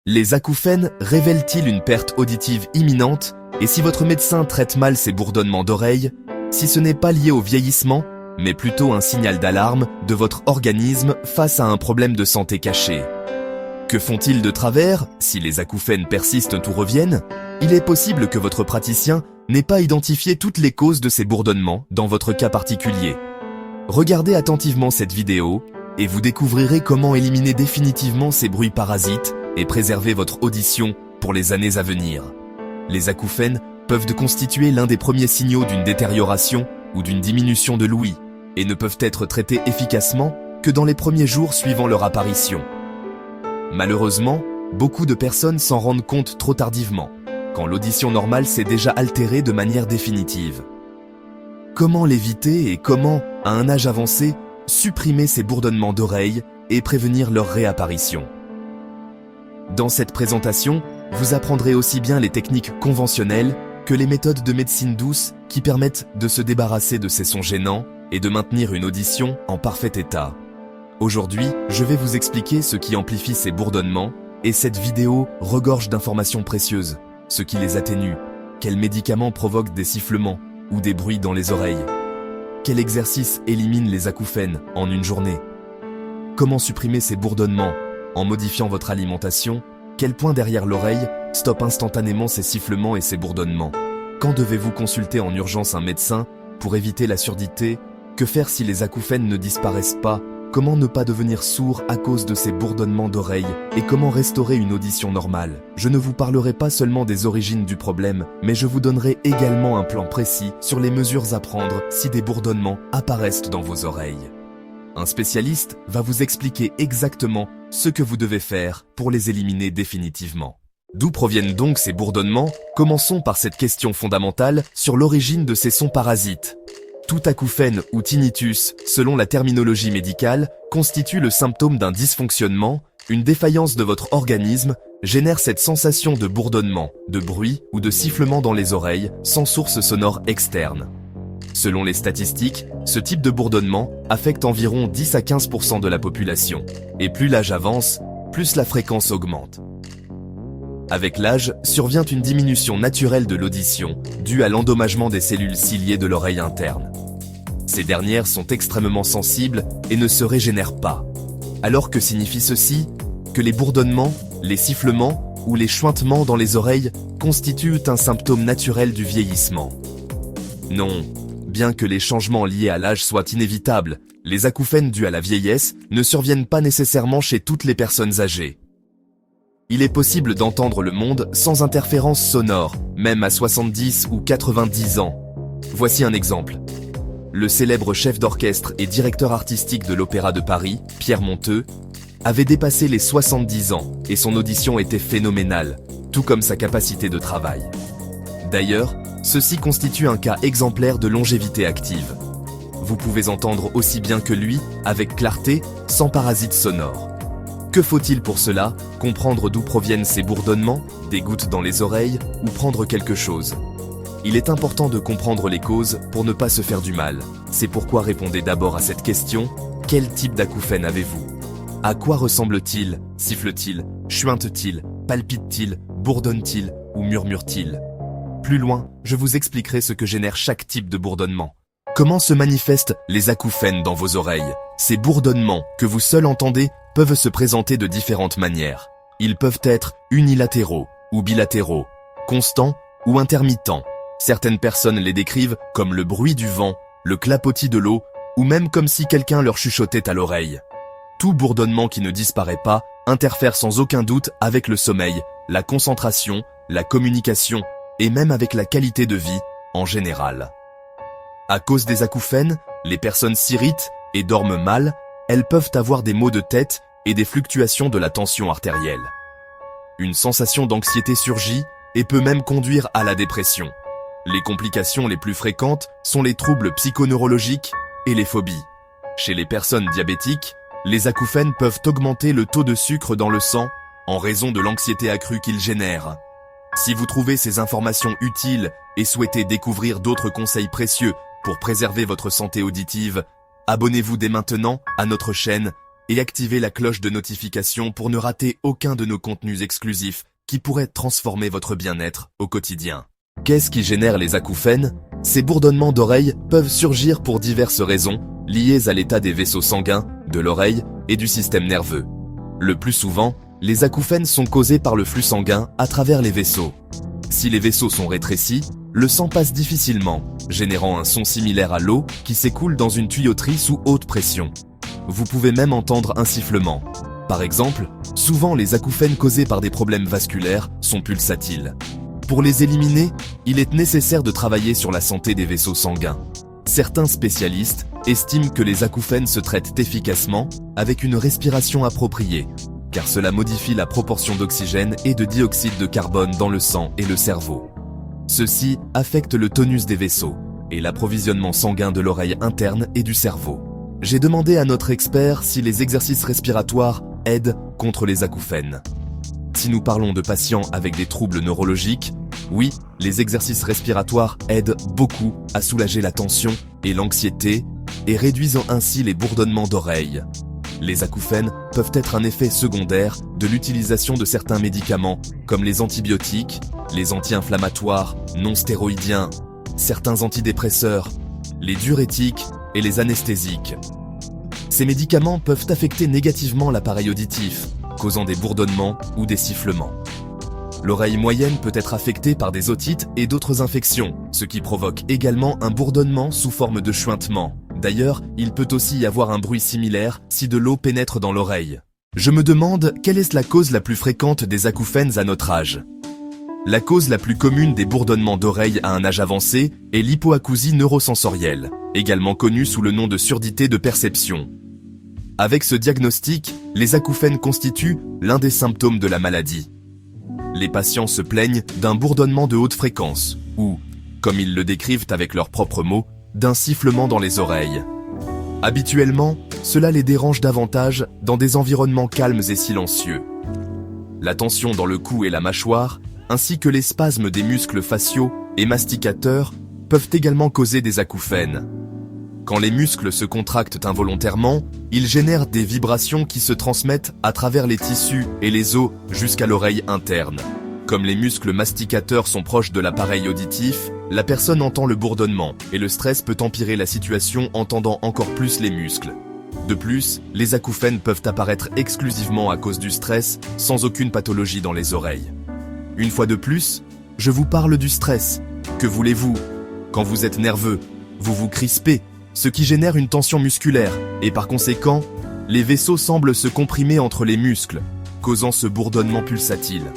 Les acouphènes révèlent-ils une perte auditive imminente? Et si votre médecin traite mal ces bourdonnements d'oreilles, si ce n'est pas lié au vieillissement, mais plutôt un signal d'alarme de votre organisme face à un problème de santé caché? Que font-ils de travers si les acouphènes persistent ou reviennent? Il est possible que votre praticien n'ait pas identifié toutes les causes de ces bourdonnements dans votre cas particulier. Regardez attentivement cette vidéo et vous découvrirez comment éliminer définitivement ces bruits parasites et préserver votre audition pour les années à venir. Les acouphènes peuvent constituer l'un des premiers signaux d'une détérioration ou d'une diminution de l'ouïe et ne peuvent être traités efficacement que dans les premiers jours suivant leur apparition. Malheureusement, beaucoup de personnes s'en rendent compte trop tardivement, quand l'audition normale s'est déjà altérée de manière définitive. Comment l'éviter et comment, à un âge avancé, supprimer ces bourdonnements d'oreilles et prévenir leur réapparition? Dans cette présentation, vous apprendrez aussi bien les techniques conventionnelles que les méthodes de médecine douce qui permettent de se débarrasser de ces sons gênants et de maintenir une audition en parfait état. Aujourd'hui, je vais vous expliquer ce qui amplifie ces bourdonnements et cette vidéo regorge d'informations précieuses, ce qui les atténue, quels médicaments provoquent des sifflements ou des bruits dans les oreilles, quel exercice élimine les acouphènes en une journée, comment supprimer ces bourdonnements en modifiant votre alimentation, quel point derrière l'oreille stoppe instantanément ces sifflements et ces bourdonnements, quand devez-vous consulter en urgence un médecin pour éviter la surdité, que faire si les acouphènes ne disparaissent pas, comment ne pas devenir sourd à cause de ces bourdonnements d'oreilles et comment restaurer une audition normale. Je ne vous parlerai pas seulement des origines du problème, mais je vous donnerai également un plan précis sur les mesures à prendre si des bourdonnements apparaissent dans vos oreilles. Un spécialiste va vous expliquer exactement ce que vous devez faire pour les éliminer définitivement. D'où proviennent donc ces bourdonnements? Commençons par cette question fondamentale sur l'origine de ces sons parasites. Tout acouphène ou tinnitus, selon la terminologie médicale, constitue le symptôme d'un dysfonctionnement, une défaillance de votre organisme, génère cette sensation de bourdonnement, de bruit ou de sifflement dans les oreilles, sans source sonore externe. Selon les statistiques, ce type de bourdonnement affecte environ 10 à 15% de la population. Et plus l'âge avance, plus la fréquence augmente. Avec l'âge, survient une diminution naturelle de l'audition, due à l'endommagement des cellules ciliées de l'oreille interne. Ces dernières sont extrêmement sensibles et ne se régénèrent pas. Alors que signifie ceci? Que les bourdonnements, les sifflements ou les chuintements dans les oreilles constituent un symptôme naturel du vieillissement. Non, bien que les changements liés à l'âge soient inévitables, les acouphènes dus à la vieillesse ne surviennent pas nécessairement chez toutes les personnes âgées. Il est possible d'entendre le monde sans interférence sonore, même à 70 ou 90 ans. Voici un exemple. Le célèbre chef d'orchestre et directeur artistique de l'Opéra de Paris, Pierre Monteux, avait dépassé les 70 ans et son audition était phénoménale, tout comme sa capacité de travail. D'ailleurs, ceci constitue un cas exemplaire de longévité active. Vous pouvez entendre aussi bien que lui, avec clarté, sans parasites sonores. Que faut-il pour cela? Comprendre d'où proviennent ces bourdonnements, des gouttes dans les oreilles ou prendre quelque chose. Il est important de comprendre les causes pour ne pas se faire du mal. C'est pourquoi répondez d'abord à cette question: quel type d'acouphène avez-vous? À quoi ressemble-t-il? Siffle-t-il? Chuinte-t-il? Palpite-t-il? Bourdonne-t-il? Ou murmure-t-il? Plus loin, je vous expliquerai ce que génère chaque type de bourdonnement. Comment se manifestent les acouphènes dans vos oreilles? Ces bourdonnements, que vous seul entendez, peuvent se présenter de différentes manières. Ils peuvent être unilatéraux ou bilatéraux, constants ou intermittents. Certaines personnes les décrivent comme le bruit du vent, le clapotis de l'eau, ou même comme si quelqu'un leur chuchotait à l'oreille. Tout bourdonnement qui ne disparaît pas interfère sans aucun doute avec le sommeil, la concentration, la communication, et même avec la qualité de vie en général. À cause des acouphènes, les personnes s'irritent et dorment mal, elles peuvent avoir des maux de tête et des fluctuations de la tension artérielle. Une sensation d'anxiété surgit et peut même conduire à la dépression. Les complications les plus fréquentes sont les troubles psychoneurologiques et les phobies. Chez les personnes diabétiques, les acouphènes peuvent augmenter le taux de sucre dans le sang en raison de l'anxiété accrue qu'ils génèrent. Si vous trouvez ces informations utiles et souhaitez découvrir d'autres conseils précieux pour préserver votre santé auditive, abonnez-vous dès maintenant à notre chaîne et activez la cloche de notification pour ne rater aucun de nos contenus exclusifs qui pourraient transformer votre bien-être au quotidien. Qu'est-ce qui génère les acouphènes? Ces bourdonnements d'oreilles peuvent surgir pour diverses raisons liées à l'état des vaisseaux sanguins, de l'oreille et du système nerveux. Le plus souvent, les acouphènes sont causés par le flux sanguin à travers les vaisseaux. Si les vaisseaux sont rétrécis, le sang passe difficilement, générant un son similaire à l'eau qui s'écoule dans une tuyauterie sous haute pression. Vous pouvez même entendre un sifflement. Par exemple, souvent les acouphènes causés par des problèmes vasculaires sont pulsatiles. Pour les éliminer, il est nécessaire de travailler sur la santé des vaisseaux sanguins. Certains spécialistes estiment que les acouphènes se traitent efficacement avec une respiration appropriée, car cela modifie la proportion d'oxygène et de dioxyde de carbone dans le sang et le cerveau. Ceci affecte le tonus des vaisseaux et l'approvisionnement sanguin de l'oreille interne et du cerveau. J'ai demandé à notre expert si les exercices respiratoires aident contre les acouphènes. Si nous parlons de patients avec des troubles neurologiques, oui, les exercices respiratoires aident beaucoup à soulager la tension et l'anxiété et réduisant ainsi les bourdonnements d'oreilles. Les acouphènes peuvent être un effet secondaire de l'utilisation de certains médicaments comme les antibiotiques, les anti-inflammatoires non stéroïdiens, certains antidépresseurs, les diurétiques et les anesthésiques. Ces médicaments peuvent affecter négativement l'appareil auditif, causant des bourdonnements ou des sifflements. L'oreille moyenne peut être affectée par des otites et d'autres infections, ce qui provoque également un bourdonnement sous forme de chuintement. D'ailleurs, il peut aussi y avoir un bruit similaire si de l'eau pénètre dans l'oreille. Je me demande quelle est la cause la plus fréquente des acouphènes à notre âge. La cause la plus commune des bourdonnements d'oreille à un âge avancé est l'hypoacousie neurosensorielle, également connue sous le nom de surdité de perception. Avec ce diagnostic, les acouphènes constituent l'un des symptômes de la maladie. Les patients se plaignent d'un bourdonnement de haute fréquence, ou, comme ils le décrivent avec leurs propres mots, d'un sifflement dans les oreilles. Habituellement, cela les dérange davantage dans des environnements calmes et silencieux. La tension dans le cou et la mâchoire, ainsi que les spasmes des muscles faciaux et masticateurs, peuvent également causer des acouphènes. Quand les muscles se contractent involontairement, ils génèrent des vibrations qui se transmettent à travers les tissus et les os jusqu'à l'oreille interne. Comme les muscles masticateurs sont proches de l'appareil auditif, la personne entend le bourdonnement et le stress peut empirer la situation en tendant encore plus les muscles. De plus, les acouphènes peuvent apparaître exclusivement à cause du stress, sans aucune pathologie dans les oreilles. Une fois de plus, je vous parle du stress. Que voulez-vous? Quand vous êtes nerveux, vous vous crispez, ce qui génère une tension musculaire, et par conséquent, les vaisseaux semblent se comprimer entre les muscles, causant ce bourdonnement pulsatile.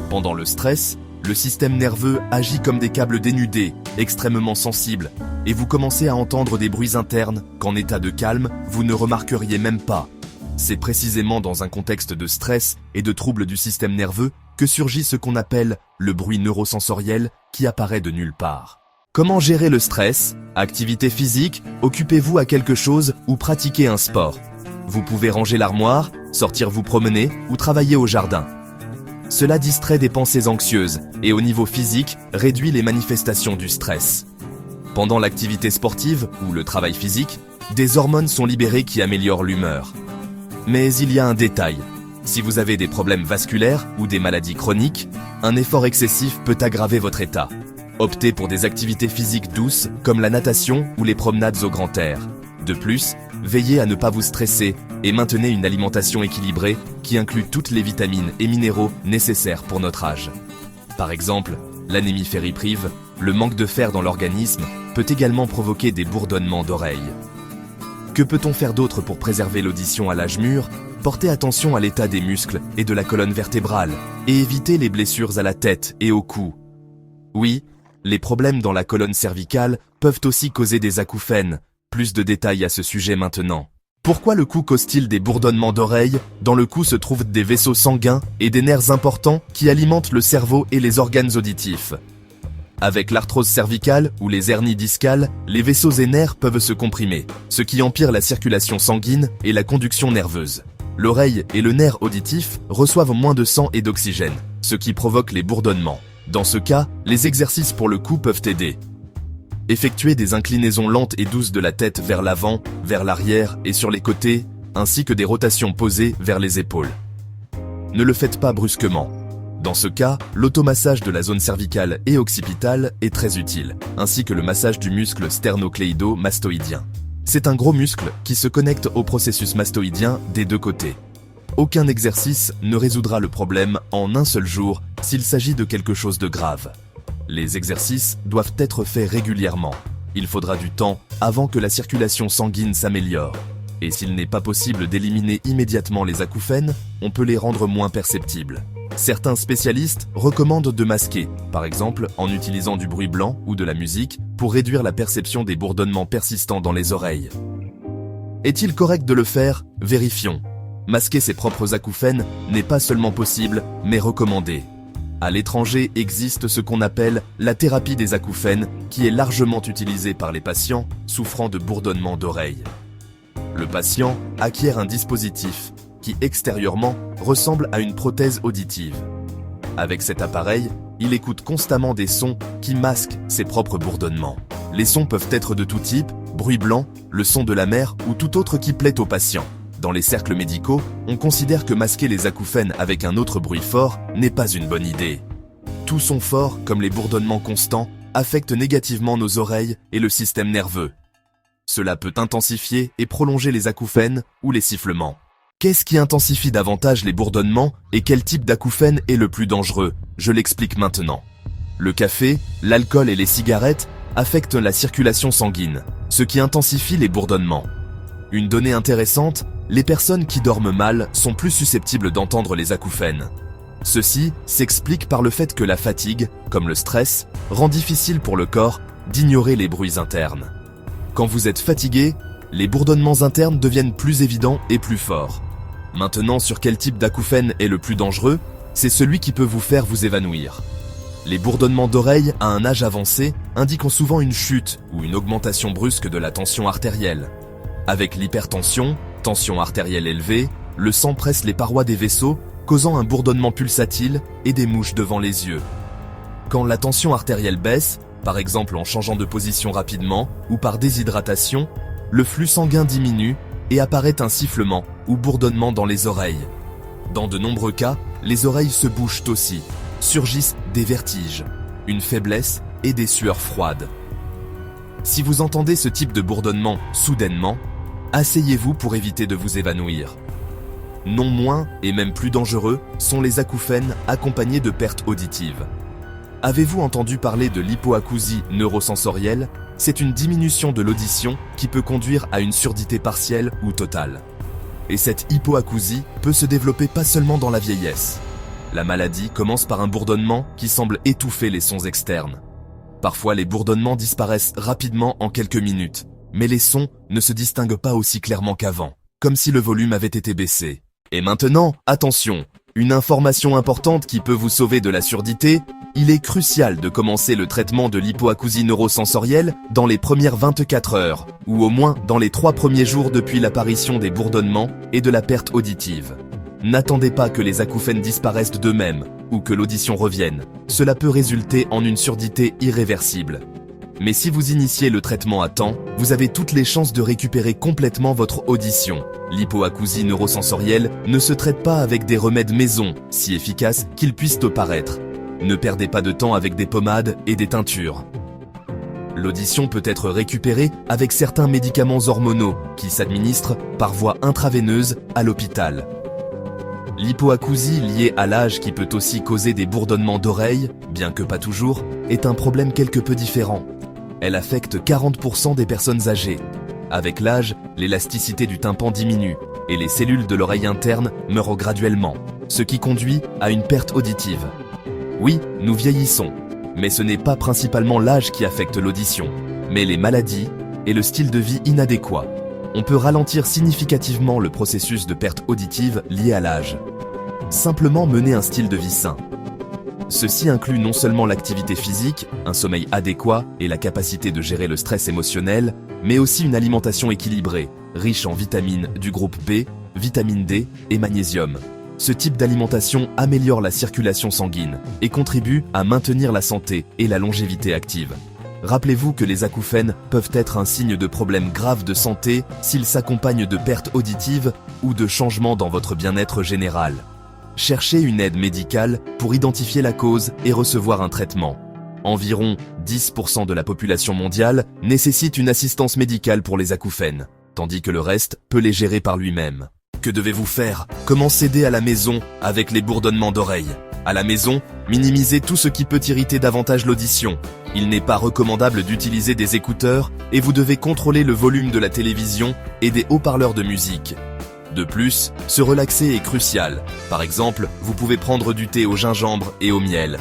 Pendant le stress, le système nerveux agit comme des câbles dénudés, extrêmement sensibles, et vous commencez à entendre des bruits internes qu'en état de calme, vous ne remarqueriez même pas. C'est précisément dans un contexte de stress et de troubles du système nerveux que surgit ce qu'on appelle le bruit neurosensoriel qui apparaît de nulle part. Comment gérer le stress? Activité physique, occupez-vous à quelque chose ou pratiquez un sport. Vous pouvez ranger l'armoire, sortir vous promener ou travailler au jardin. Cela distrait des pensées anxieuses et au niveau physique réduit les manifestations du stress. Pendant l'activité sportive ou le travail physique, des hormones sont libérées qui améliorent l'humeur. Mais il y a un détail. Si vous avez des problèmes vasculaires ou des maladies chroniques, un effort excessif peut aggraver votre état. Optez pour des activités physiques douces comme la natation ou les promenades au grand air. De plus, veillez à ne pas vous stresser et maintenez une alimentation équilibrée qui inclut toutes les vitamines et minéraux nécessaires pour notre âge. Par exemple, l'anémie ferriprive, le manque de fer dans l'organisme, peut également provoquer des bourdonnements d'oreilles. Que peut-on faire d'autre pour préserver l'audition à l'âge mûr? Portez attention à l'état des muscles et de la colonne vertébrale et évitez les blessures à la tête et au cou. Oui, les problèmes dans la colonne cervicale peuvent aussi causer des acouphènes. Plus de détails à ce sujet maintenant. Pourquoi le cou cause-t-il des bourdonnements d'oreilles? Dans le cou se trouvent des vaisseaux sanguins et des nerfs importants qui alimentent le cerveau et les organes auditifs. Avec l'arthrose cervicale ou les hernies discales, les vaisseaux et nerfs peuvent se comprimer, ce qui empire la circulation sanguine et la conduction nerveuse. L'oreille et le nerf auditif reçoivent moins de sang et d'oxygène, ce qui provoque les bourdonnements. Dans ce cas, les exercices pour le cou peuvent aider. Effectuez des inclinaisons lentes et douces de la tête vers l'avant, vers l'arrière et sur les côtés, ainsi que des rotations posées vers les épaules. Ne le faites pas brusquement. Dans ce cas, l'automassage de la zone cervicale et occipitale est très utile, ainsi que le massage du muscle sternocléido-mastoïdien. C'est un gros muscle qui se connecte au processus mastoïdien des deux côtés. Aucun exercice ne résoudra le problème en un seul jour s'il s'agit de quelque chose de grave. Les exercices doivent être faits régulièrement. Il faudra du temps avant que la circulation sanguine s'améliore. Et s'il n'est pas possible d'éliminer immédiatement les acouphènes, on peut les rendre moins perceptibles. Certains spécialistes recommandent de masquer, par exemple en utilisant du bruit blanc ou de la musique pour réduire la perception des bourdonnements persistants dans les oreilles. Est-il correct de le faire? Vérifions. Masquer ses propres acouphènes n'est pas seulement possible, mais recommandé. À l'étranger existe ce qu'on appelle la thérapie des acouphènes, qui est largement utilisée par les patients souffrant de bourdonnements d'oreilles. Le patient acquiert un dispositif qui, extérieurement, ressemble à une prothèse auditive. Avec cet appareil, il écoute constamment des sons qui masquent ses propres bourdonnements. Les sons peuvent être de tout type, bruit blanc, le son de la mer ou tout autre qui plaît au patient. Dans les cercles médicaux, on considère que masquer les acouphènes avec un autre bruit fort n'est pas une bonne idée. Tout son fort, comme les bourdonnements constants, affecte négativement nos oreilles et le système nerveux. Cela peut intensifier et prolonger les acouphènes ou les sifflements. Qu'est-ce qui intensifie davantage les bourdonnements et quel type d'acouphène est le plus dangereux? Je l'explique maintenant. Le café, l'alcool et les cigarettes affectent la circulation sanguine, ce qui intensifie les bourdonnements. Une donnée intéressante, les personnes qui dorment mal sont plus susceptibles d'entendre les acouphènes. Ceci s'explique par le fait que la fatigue, comme le stress, rend difficile pour le corps d'ignorer les bruits internes. Quand vous êtes fatigué, les bourdonnements internes deviennent plus évidents et plus forts. Maintenant, sur quel type d'acouphène est le plus dangereux? C'est celui qui peut vous faire vous évanouir. Les bourdonnements d'oreilles à un âge avancé indiquent souvent une chute ou une augmentation brusque de la tension artérielle. Avec l'hypertension, tension artérielle élevée, le sang presse les parois des vaisseaux, causant un bourdonnement pulsatile et des mouches devant les yeux. Quand la tension artérielle baisse, par exemple en changeant de position rapidement ou par déshydratation, le flux sanguin diminue et apparaît un sifflement ou bourdonnement dans les oreilles. Dans de nombreux cas, les oreilles se bouchent aussi, surgissent des vertiges, une faiblesse et des sueurs froides. Si vous entendez ce type de bourdonnement soudainement, asseyez-vous pour éviter de vous évanouir. Non moins, et même plus dangereux, sont les acouphènes accompagnés de pertes auditives. Avez-vous entendu parler de l'hypoacousie neurosensorielle? C'est une diminution de l'audition qui peut conduire à une surdité partielle ou totale. Et cette hypoacousie peut se développer pas seulement dans la vieillesse. La maladie commence par un bourdonnement qui semble étouffer les sons externes. Parfois, les bourdonnements disparaissent rapidement en quelques minutes, mais les sons ne se distinguent pas aussi clairement qu'avant, comme si le volume avait été baissé. Et maintenant, attention, une information importante qui peut vous sauver de la surdité, il est crucial de commencer le traitement de l'hypoacousie neurosensorielle dans les premières 24 heures, ou au moins dans les 3 premiers jours depuis l'apparition des bourdonnements et de la perte auditive. N'attendez pas que les acouphènes disparaissent d'eux-mêmes, ou que l'audition revienne. Cela peut résulter en une surdité irréversible. Mais si vous initiez le traitement à temps, vous avez toutes les chances de récupérer complètement votre audition. L'hypoacousie neurosensorielle ne se traite pas avec des remèdes maison, si efficaces qu'ils puissent paraître. Ne perdez pas de temps avec des pommades et des teintures. L'audition peut être récupérée avec certains médicaments hormonaux qui s'administrent par voie intraveineuse à l'hôpital. L'hypoacousie liée à l'âge qui peut aussi causer des bourdonnements d'oreilles, bien que pas toujours, est un problème quelque peu différent. Elle affecte 40% des personnes âgées. Avec l'âge, l'élasticité du tympan diminue et les cellules de l'oreille interne meurent graduellement, ce qui conduit à une perte auditive. Oui, nous vieillissons, mais ce n'est pas principalement l'âge qui affecte l'audition, mais les maladies et le style de vie inadéquat. On peut ralentir significativement le processus de perte auditive lié à l'âge. Simplement mener un style de vie sain. Ceci inclut non seulement l'activité physique, un sommeil adéquat et la capacité de gérer le stress émotionnel, mais aussi une alimentation équilibrée, riche en vitamines du groupe B, vitamine D et magnésium. Ce type d'alimentation améliore la circulation sanguine et contribue à maintenir la santé et la longévité active. Rappelez-vous que les acouphènes peuvent être un signe de problèmes graves de santé s'ils s'accompagnent de pertes auditives ou de changements dans votre bien-être général. Cherchez une aide médicale pour identifier la cause et recevoir un traitement. Environ 10% de la population mondiale nécessite une assistance médicale pour les acouphènes, tandis que le reste peut les gérer par lui-même. Que devez-vous faire? Comment s'aider à la maison avec les bourdonnements d'oreilles? À la maison, minimisez tout ce qui peut irriter davantage l'audition. Il n'est pas recommandable d'utiliser des écouteurs et vous devez contrôler le volume de la télévision et des haut-parleurs de musique. De plus, se relaxer est crucial. Par exemple, vous pouvez prendre du thé au gingembre et au miel.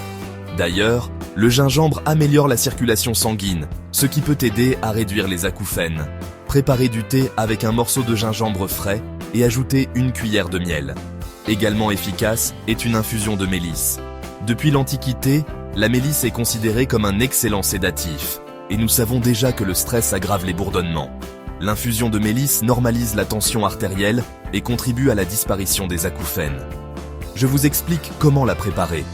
D'ailleurs, le gingembre améliore la circulation sanguine, ce qui peut aider à réduire les acouphènes. Préparez du thé avec un morceau de gingembre frais et ajoutez une cuillère de miel. Également efficace est une infusion de mélisse. Depuis l'Antiquité, la mélisse est considérée comme un excellent sédatif, et nous savons déjà que le stress aggrave les bourdonnements. L'infusion de mélisse normalise la tension artérielle et contribue à la disparition des acouphènes. Je vous explique comment la préparer.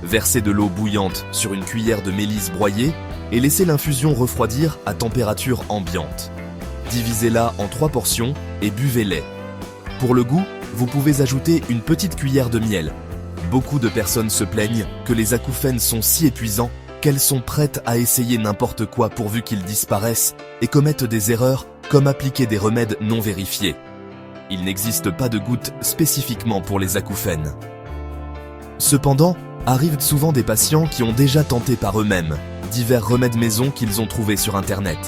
Versez de l'eau bouillante sur une cuillère de mélisse broyée et laissez l'infusion refroidir à température ambiante. Divisez-la en 3 portions et buvez-les. Pour le goût, vous pouvez ajouter une petite cuillère de miel. Beaucoup de personnes se plaignent que les acouphènes sont si épuisants qu'elles sont prêtes à essayer n'importe quoi pourvu qu'ils disparaissent et commettent des erreurs comme appliquer des remèdes non vérifiés. Il n'existe pas de gouttes spécifiquement pour les acouphènes. Cependant, arrivent souvent des patients qui ont déjà tenté par eux-mêmes divers remèdes maison qu'ils ont trouvés sur Internet.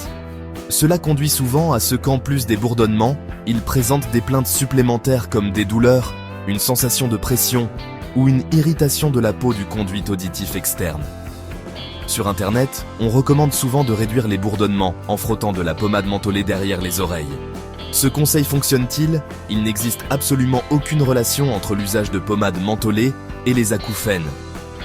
Cela conduit souvent à ce qu'en plus des bourdonnements, ils présentent des plaintes supplémentaires comme des douleurs, une sensation de pression ou une irritation de la peau du conduit auditif externe. Sur Internet, on recommande souvent de réduire les bourdonnements en frottant de la pommade mentholée derrière les oreilles. Ce conseil fonctionne-t-il? Il n'existe absolument aucune relation entre l'usage de pommade mentholée et les acouphènes.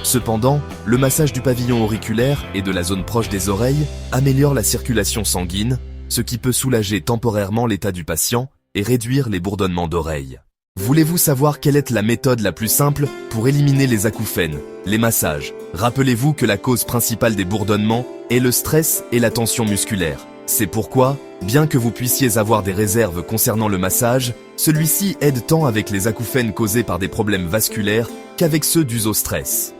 Cependant, le massage du pavillon auriculaire et de la zone proche des oreilles améliore la circulation sanguine, ce qui peut soulager temporairement l'état du patient et réduire les bourdonnements d'oreilles. Voulez-vous savoir quelle est la méthode la plus simple pour éliminer les acouphènes, les massages? Rappelez-vous que la cause principale des bourdonnements est le stress et la tension musculaire. C'est pourquoi, bien que vous puissiez avoir des réserves concernant le massage, celui-ci aide tant avec les acouphènes causés par des problèmes vasculaires qu'avec ceux dus au stress.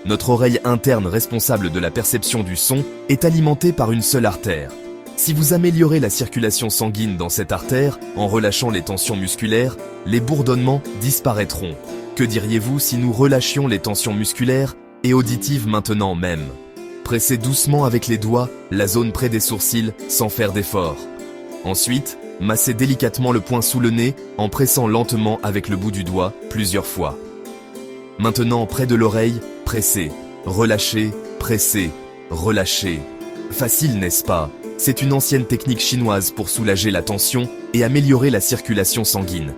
Notre oreille interne responsable de la perception du son est alimentée par une seule artère. Si vous améliorez la circulation sanguine dans cette artère, en relâchant les tensions musculaires, les bourdonnements disparaîtront. Que diriez-vous si nous relâchions les tensions musculaires et auditives maintenant même? Pressez doucement avec les doigts la zone près des sourcils sans faire d'effort. Ensuite, massez délicatement le point sous le nez en pressant lentement avec le bout du doigt plusieurs fois. Maintenant, près de l'oreille, pressez, relâchez, pressez, relâchez. Facile, n'est-ce pas? C'est une ancienne technique chinoise pour soulager la tension et améliorer la circulation sanguine.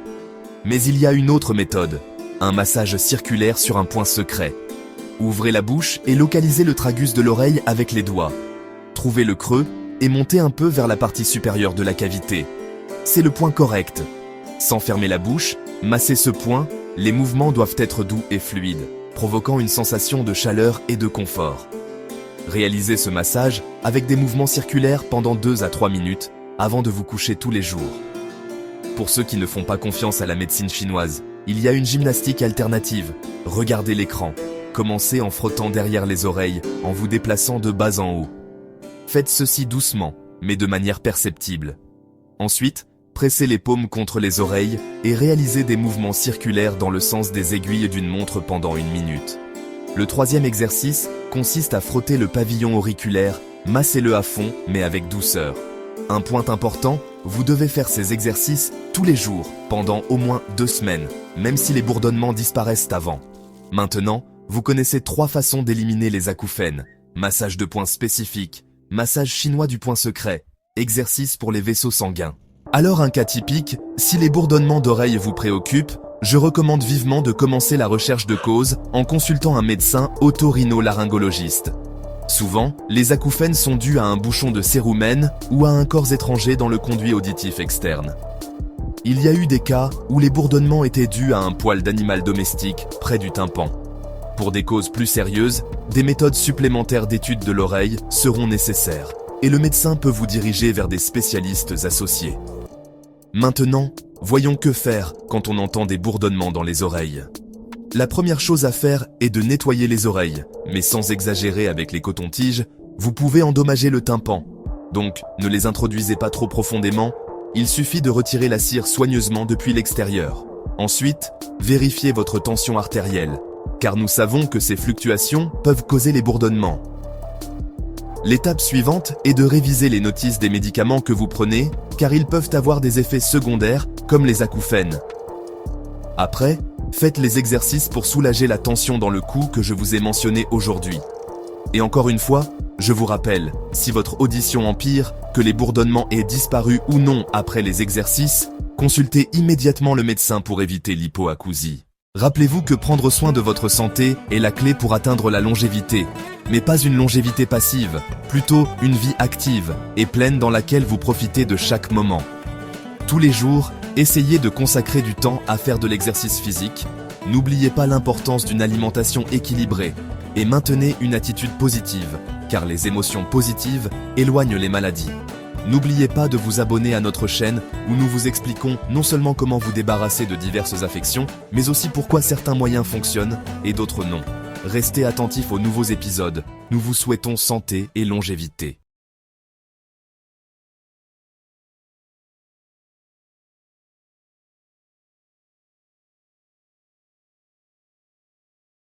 Mais il y a une autre méthode, un massage circulaire sur un point secret. Ouvrez la bouche et localisez le tragus de l'oreille avec les doigts. Trouvez le creux et montez un peu vers la partie supérieure de la cavité. C'est le point correct. Sans fermer la bouche, massez ce point, les mouvements doivent être doux et fluides, provoquant une sensation de chaleur et de confort. Réalisez ce massage avec des mouvements circulaires pendant 2 à 3 minutes avant de vous coucher tous les jours. Pour ceux qui ne font pas confiance à la médecine chinoise, il y a une gymnastique alternative. Regardez l'écran. Commencez en frottant derrière les oreilles en vous déplaçant de bas en haut. Faites ceci doucement, mais de manière perceptible. Ensuite, pressez les paumes contre les oreilles et réalisez des mouvements circulaires dans le sens des aiguilles d'une montre pendant 1 minute. Le troisième exercice consiste à frotter le pavillon auriculaire, massez-le à fond mais avec douceur. Un point important, vous devez faire ces exercices tous les jours, pendant au moins 2 semaines, même si les bourdonnements disparaissent avant. Maintenant, vous connaissez 3 façons d'éliminer les acouphènes. Massage de points spécifique, massage chinois du point secret, exercice pour les vaisseaux sanguins. Alors un cas typique, si les bourdonnements d'oreilles vous préoccupent, je recommande vivement de commencer la recherche de cause en consultant un médecin otorhinolaryngologiste. Souvent, les acouphènes sont dus à un bouchon de cérumen ou à un corps étranger dans le conduit auditif externe. Il y a eu des cas où les bourdonnements étaient dus à un poil d'animal domestique près du tympan. Pour des causes plus sérieuses, des méthodes supplémentaires d'étude de l'oreille seront nécessaires, et le médecin peut vous diriger vers des spécialistes associés. Maintenant, voyons que faire quand on entend des bourdonnements dans les oreilles. La première chose à faire est de nettoyer les oreilles, mais sans exagérer avec les cotons-tiges, vous pouvez endommager le tympan. Donc, ne les introduisez pas trop profondément, il suffit de retirer la cire soigneusement depuis l'extérieur. Ensuite, vérifiez votre tension artérielle, car nous savons que ces fluctuations peuvent causer les bourdonnements. L'étape suivante est de réviser les notices des médicaments que vous prenez, car ils peuvent avoir des effets secondaires, comme les acouphènes. Après, faites les exercices pour soulager la tension dans le cou que je vous ai mentionné aujourd'hui. Et encore une fois, je vous rappelle, si votre audition empire, que les bourdonnements aient disparu ou non après les exercices, consultez immédiatement le médecin pour éviter l'hypoacousie. Rappelez-vous que prendre soin de votre santé est la clé pour atteindre la longévité, mais pas une longévité passive, plutôt une vie active et pleine dans laquelle vous profitez de chaque moment. Tous les jours, essayez de consacrer du temps à faire de l'exercice physique, n'oubliez pas l'importance d'une alimentation équilibrée et maintenez une attitude positive, car les émotions positives éloignent les maladies. N'oubliez pas de vous abonner à notre chaîne où nous vous expliquons non seulement comment vous débarrasser de diverses affections, mais aussi pourquoi certains moyens fonctionnent et d'autres non. Restez attentifs aux nouveaux épisodes. Nous vous souhaitons santé et longévité.